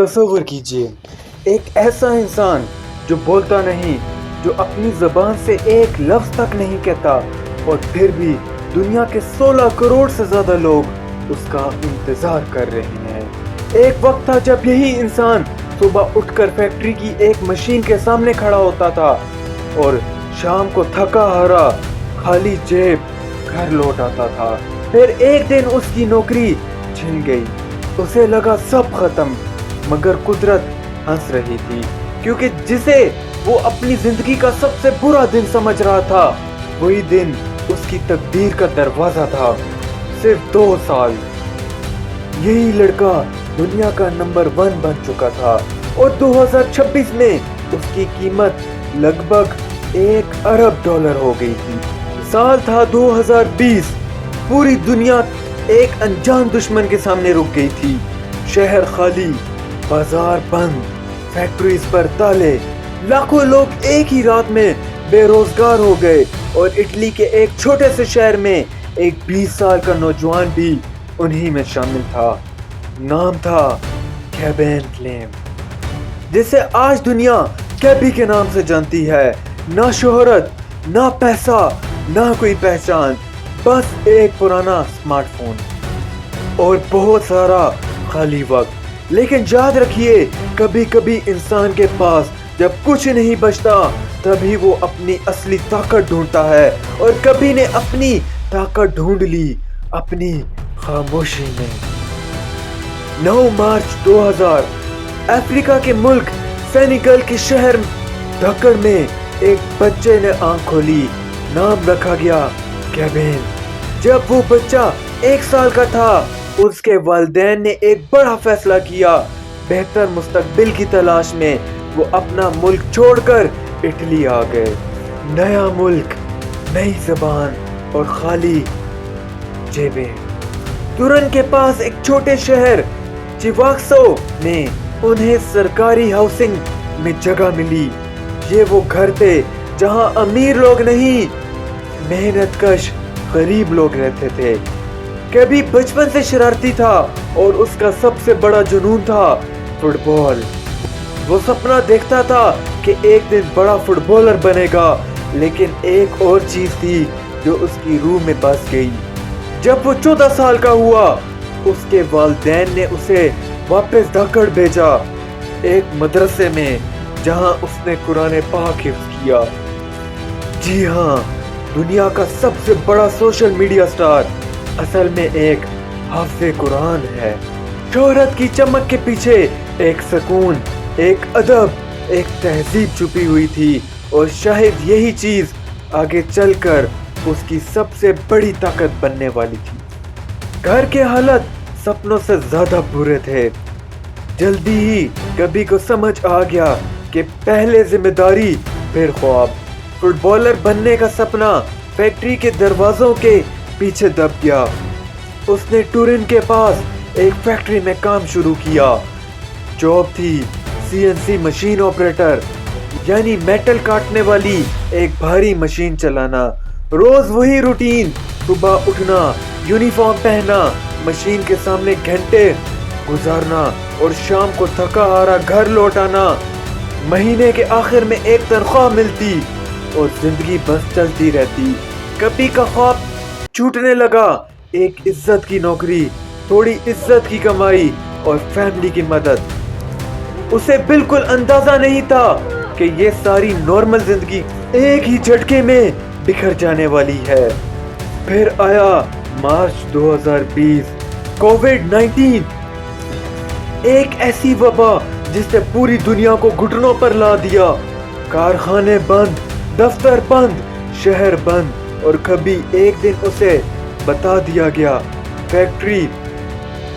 تصور کیجئے ایک ایسا انسان جو بولتا نہیں، جو اپنی زبان سے ایک لفظ تک نہیں کہتا، اور پھر بھی دنیا کے 16 کروڑ سے زیادہ لوگ اس کا انتظار کر رہے ہیں۔ ایک وقت تھا جب یہی انسان صبح اٹھ کر فیکٹری کی ایک مشین کے سامنے کھڑا ہوتا تھا اور شام کو تھکا ہارا خالی جیب گھر لوٹ آتا تھا۔ پھر ایک دن اس کی نوکری چھن گئی، اسے لگا سب ختم، مگر قدرت ہنس رہی تھی، کیونکہ جسے وہ اپنی زندگی کا سب سے برا دن سمجھ رہا تھا، وہی دن اس کی تقدیر کا دروازہ تھا۔ صرف 2 سال یہی لڑکا دنیا کا نمبر 1 بن چکا تھا، اور 2026 میں اس کی قیمت لگ بھگ $1 ارب ہو گئی تھی۔ سال تھا 2020، پوری دنیا ایک انجان دشمن کے سامنے رک گئی تھی۔ شہر خالی، بازار بند، فیکٹریز پر تالے، لاکھوں لوگ ایک ہی رات میں بے روزگار ہو گئے، اور اٹلی کے ایک چھوٹے سے شہر میں ایک 20 سال کا نوجوان بھی انہی میں شامل تھا۔ نام تھا کیبن کلیم، جسے آج دنیا کیبی کے نام سے جانتی ہے۔ نہ شہرت، نہ پیسہ، نہ کوئی پہچان، بس ایک پرانا سمارٹ فون اور بہت سارا خالی وقت۔ لیکن یاد رکھیے، کبھی کبھی انسان کے پاس جب کچھ نہیں بچتا تبھی وہ اپنی اصلی طاقت ڈھونڈتا ہے، اور کبھی نے اپنی طاقت ڈھونڈ لی اپنی خاموشی میں۔ 9 مارچ 2000 افریقہ کے ملک سینیگل کے شہر دھکڑ میں ایک بچے نے آنکھ کھولی۔ نام رکھا گیا کیبن۔ جب وہ بچہ 1 سال کا تھا، اس کے والدین نے ایک بڑا فیصلہ کیا۔ بہتر مستقبل کی تلاش میں وہ اپنا ملک چھوڑ کر اٹلی آ گئے۔ نیا ملک، نئی زبان اور خالی جیبیں۔ تورن کے پاس ایک چھوٹے شہر چیواکسو میں انہیں سرکاری ہاؤسنگ میں جگہ ملی۔ یہ وہ گھر تھے جہاں امیر لوگ نہیں، محنت کش غریب لوگ رہتے تھے۔ کبھی بچپن سے شرارتی تھا، اور اس کا سب سے بڑا جنون تھا فٹ بال۔ وہ سپنا دیکھتا تھا کہ ایک دن بڑا فٹ بالر بنے گا، لیکن ایک اور چیز تھی جو اس کی روح میں بس گئی۔ جب وہ 14 سال کا ہوا، اس کے والدین نے اسے واپس دھکڑ بھیجا، ایک مدرسے میں جہاں اس نے قرآن پاک حفظ کیا۔ جی ہاں، دنیا کا سب سے بڑا سوشل میڈیا سٹار اصل میں ایک حافظ قرآن ہے۔ شہرت کی چمک کے پیچھے ایک سکون، ایک ادب، ایک تہذیب چھپی ہوئی تھی، اور شاید یہی چیز آگے چل کر اس کی سب سے بڑی طاقت بننے والی تھی۔ گھر کے حالت سپنوں سے زیادہ برے تھے۔ جلدی ہی کبھی کو سمجھ آ گیا کہ پہلے ذمہ داری پھر خواب۔ فٹ بالر بننے کا سپنا فیکٹری کے دروازوں کے پیچھے دب گیا۔ اس نے ٹورن کے پاس ایک فیکٹری میں کام شروع کیا۔ جاب تھی CNC مشین آپریٹر، یعنی میٹل کاٹنے والی ایک بھاری مشین چلانا۔ روز وہی روٹین، صبح اٹھنا، یونیفارم پہننا، مشین کے سامنے گھنٹے گزارنا، اور شام کو تھکا ہارا گھر لوٹ آنا۔ مہینے کے آخر میں ایک تنخواہ ملتی، اور زندگی بس چلتی رہتی۔ کبھی کا خواب چھوٹنے لگا، ایک عزت کی نوکری، تھوڑی عزت کی کمائی، اور فیملی کی مدد۔ اسے بالکل اندازہ نہیں تھا کہ یہ ساری نارمل زندگی ایک ہی جھٹکے میں بکھر جانے والی ہے۔ پھر آیا مارچ 2020، کووڈ-19، ایک ایسی وبا جس نے پوری دنیا کو گھٹنوں پر لا دیا۔ کارخانے بند، دفتر بند، شہر بند، اور کبھی ایک دن اسے بتا دیا گیا فیکٹری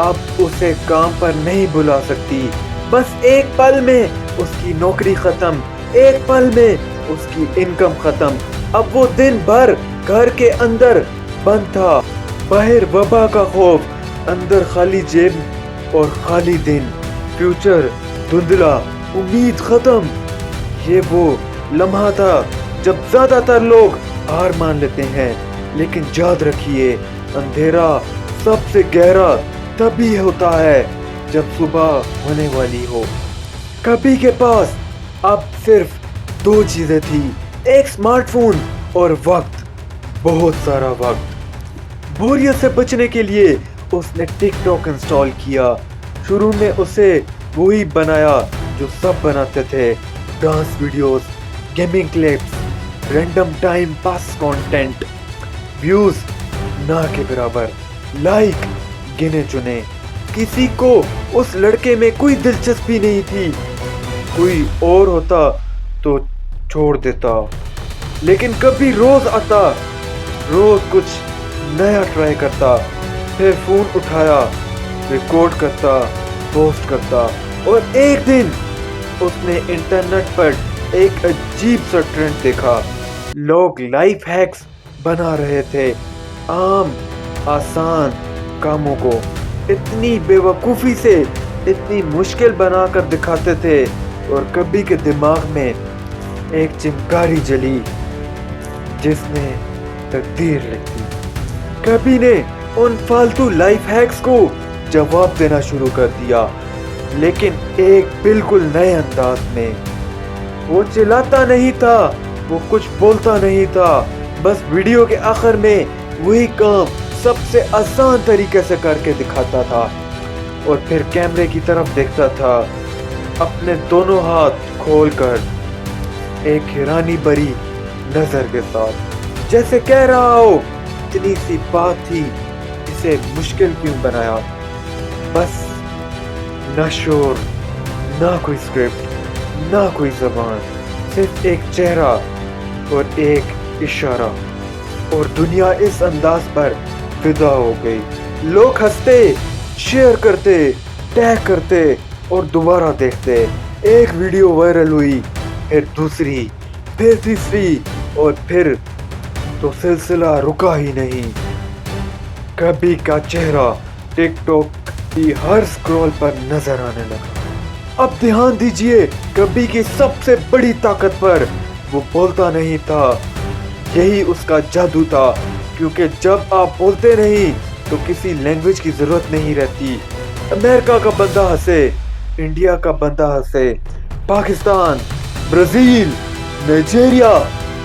اب اسے کام پر نہیں بلا سکتی۔ بس ایک پل میں اس کی نوکری ختم، ایک پل میں اس کی انکم ختم۔ اب وہ دن بھر گھر کے اندر بند تھا، باہر وبا کا خوف، اندر خالی جیب اور خالی دن، فیوچر دھندلا، امید ختم۔ یہ وہ لمحہ تھا جب زیادہ تر لوگ ہار مان لیتے ہیں، لیکن یاد رکھیے، اندھیرا سب سے گہرا تبھی ہوتا ہے जब सुबह होने वाली हो। कभी के पास अब सिर्फ दो चीजें थी, एक स्मार्टफोन और वक्त, बहुत सारा वक्त। बोरियत से बचने के लिए उसने टिकटॉक इंस्टॉल किया। शुरू में उसे वही बनाया जो सब बनाते थे, dance videos, gaming clips, random time pass content. Views ना के बराबर, लाइक गिने चुने। किसी को उस लड़के में कोई दिलचस्पी नहीं थी। कोई और होता तो छोड़ देता, लेकिन कभी रोज आता, रोज कुछ नया ट्राई करता, फिर फोन उठाया, रिकॉर्ड करता, पोस्ट करता। और एक दिन उसने इंटरनेट पर एक अजीब सा ट्रेंड देखा। लोग लाइफ हैक्स बना रहे थे, आम आसान कामों को इतनी बेवकूफ़ी से इतनी मुश्किल बनाकर दिखाते थे। और कभी के दिमाग में एक चिंगारी जली जिसने तकदीर लिख दी। कभी ने उन फालतू लाइफ हैक्स को जवाब देना शुरू कर दिया, लेकिन एक बिल्कुल नए अंदाज में। वो चिल्लाता नहीं था, वो कुछ बोलता नहीं था, बस वीडियो के आखिर में वही काम सबसे आसान तरीके से करके दिखाता था। और फिर कैमरे की तरफ देखता था, अपने दोनों हाथ खोलकर, एक हैरानी भरी नजर के साथ, जैसे कह रहा हो इतनी सी बात थी, इसे मुश्किल क्यों बनाया। बस ना शोर, ना कोई स्क्रिप्ट, ना कोई जबान, सिर्फ एक चेहरा और एक इशारा। और दुनिया इस अंदाज पर फिदा हो गई। लोग हंसते, शेयर करते, टैग करते और दोबारा देखते। एक वीडियो वायरल हुई, फिर दूसरी, फिर तीसरी, और फिर तो सिलसिला रुका ही नहीं। कभी का चेहरा टिकटॉक की हर स्क्रॉल पर नजर आने लगा। अब ध्यान दीजिए कभी की सबसे बड़ी ताकत पर। वो बोलता नहीं था, यही उसका जादू था, क्योंकि जब आप बोलते नहीं तो किसी लैंग्वेज की जरूरत नहीं रहती। अमेरिका का बंदा हंसे, इंडिया का बंदा हंसे, पाकिस्तान, ब्राजील, नाइजीरिया,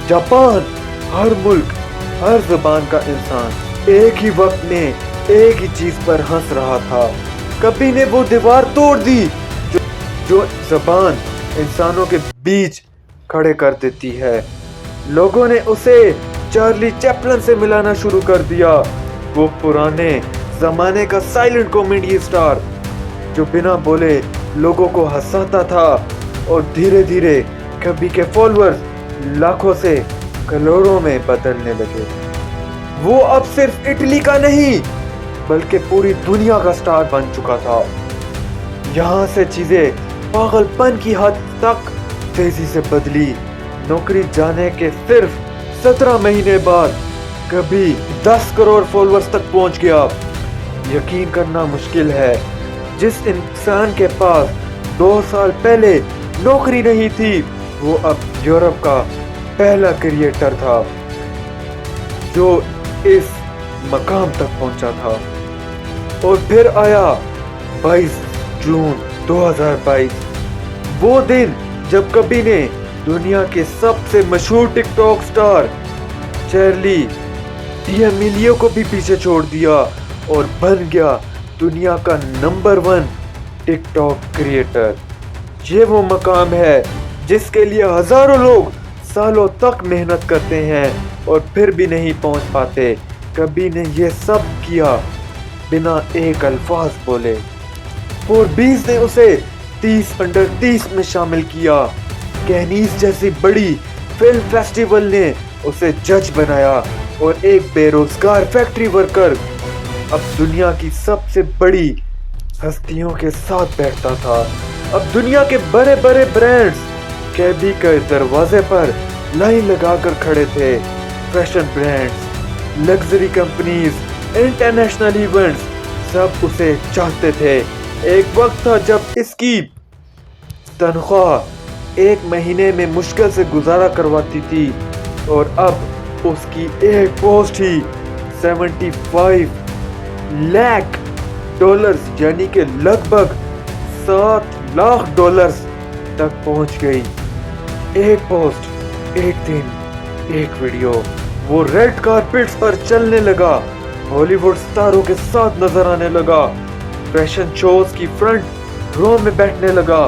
जापान, हर मुल्क, हर जबान का इंसान एक ही वक्त में एक ही चीज पर हंस रहा था। कभी ने वो दीवार तोड़ दी जो जबान इंसानों के बीच खड़े कर देती है। लोगों ने उसे चार्ली चैपलिन से मिलाना शुरू कर दिया, वो पुराने जमाने का साइलेंट कॉमेडी स्टार जो बिना बोले लोगों को हंसाता था। और धीरे धीरे कभी के फॉलोअर्स लाखों से करोड़ों में बदलने लगे। वो अब सिर्फ इटली का नहीं बल्कि पूरी दुनिया का स्टार बन चुका था। यहाँ से चीजें पागलपन की हद तक तेजी से बदली। नौकरी जाने के सिर्फ 17 महीने बाद कभी 10 करोड़ फॉलोअर्स तक पहुंच गया। यकीन करना मुश्किल है, जिस इंसान के पास 2 साल पहले नौकरी नहीं थी, वो अब यूरोप का पहला क्रिएटर था जो इस मकाम तक पहुंचा था। और फिर आया 22 जून 2022, वो दिन जब कभी ने दुनिया के सबसे मशहूर टिकटॉक स्टार चार्ली डिएमिलियो को भी पीछे छोड़ दिया और बन गया दुनिया का नंबर 1 टिकटॉक क्रिएटर। ये वो मकाम है जिसके लिए हजारों लोग सालों तक मेहनत करते हैं और फिर भी नहीं पहुंच पाते। कभी ने ये सब किया बिना एक अल्फाज बोले। फोर्ब्स ने उसे 30 अंडर 30 में शामिल किया। कैनीज जैसी बड़ी फिल्म फेस्टिवल ने उसे जज बनाया और एक बेरोजगार फैक्ट्री वर्कर अब दुनिया की सबसे बड़ी हस्तियों के साथ बैठता था। अब दुनिया के बड़े बड़े ब्रांड्स कैबी के दरवाजे पर लाइन लगाकर खड़े थे। Fashion brands, luxury companies, international events सब उसे चाहते थे। एक वक्त था जब इसकी तनख्वाह 1 महीने में मुश्किल से गुजारा करवाती थी और अब उसकी एक पोस्ट ही 75 लाख डॉलर्स यानी कि लगभग 7 लाख डॉलर्स तक पहुंच गई। एक पोस्ट, एक दिन, एक वीडियो, वो रेड कारपेट्स पर चलने लगा, हॉलीवुड स्टारों के साथ नजर आने लगा, फैशन शोज की फ्रंट रो में बैठने लगा।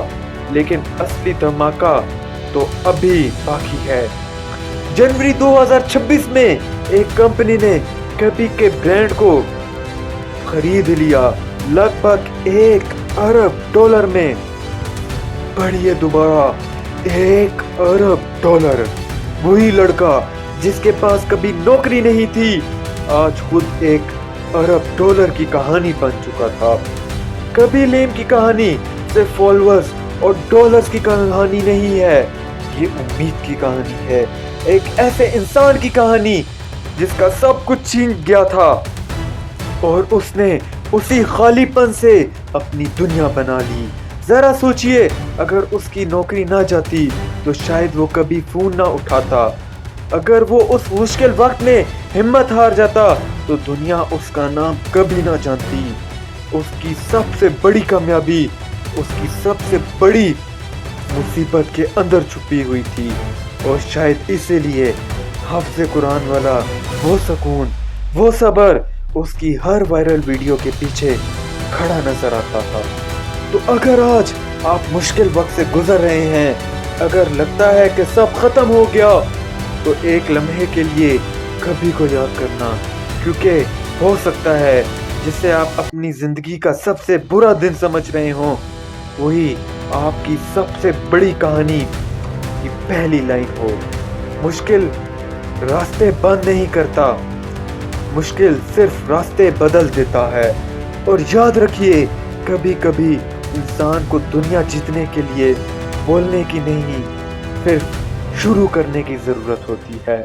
लेकिन असली धमाका तो अभी बाकी है। जनवरी 2026 में एक कंपनी ने कभी के ब्रांड को खरीद लिया, लगभग 1 अरब डॉलर में। बढ़िए दोबारा, 1 अरब डॉलर। वही लड़का जिसके पास कभी नौकरी नहीं थी, आज खुद 1 अरब डॉलर की कहानी बन चुका था। कभी लेम की कहानी सिर्फ फॉलोअर्स और डॉलर्स की कहानी नहीं है, ये उम्मीद की कहानी है। एक ऐसे इंसान की कहानी जिसका सब कुछ छीन गया था और उसने उसी खालीपन से अपनी दुनिया बना ली। जरा सोचिए, अगर उसकी नौकरी ना जाती तो शायद वो कभी फोन ना उठाता। अगर वो उस मुश्किल वक्त में हिम्मत हार जाता तो दुनिया उसका नाम कभी ना जानती। उसकी सबसे बड़ी कामयाबी उसकी सबसे बड़ी मुसीबत के अंदर छुपी हुई थी, और शायद इसीलिए हाफ़िज़ कुरान वाला वो सुकून, वो सब्र उसकी हर वायरल वीडियो के पीछे खड़ा नजर आता था। तो अगर आज आप मुश्किल वक्त से गुजर रहे हैं, अगर लगता है कि सब खत्म हो गया, तो एक लम्हे के लिए कभी को याद करना, क्योंकि हो सकता है जिसे आप अपनी जिंदगी का सबसे बुरा दिन समझ रहे हो, वही आपकी सबसे बड़ी कहानी की पहली लाइन हो। मुश्किल रास्ते बंद नहीं करता, मुश्किल सिर्फ रास्ते बदल देता है। और याद रखिए, कभी कभी इंसान को दुनिया जीतने के लिए बोलने की नहीं, सिर्फ शुरू करने की जरूरत होती है।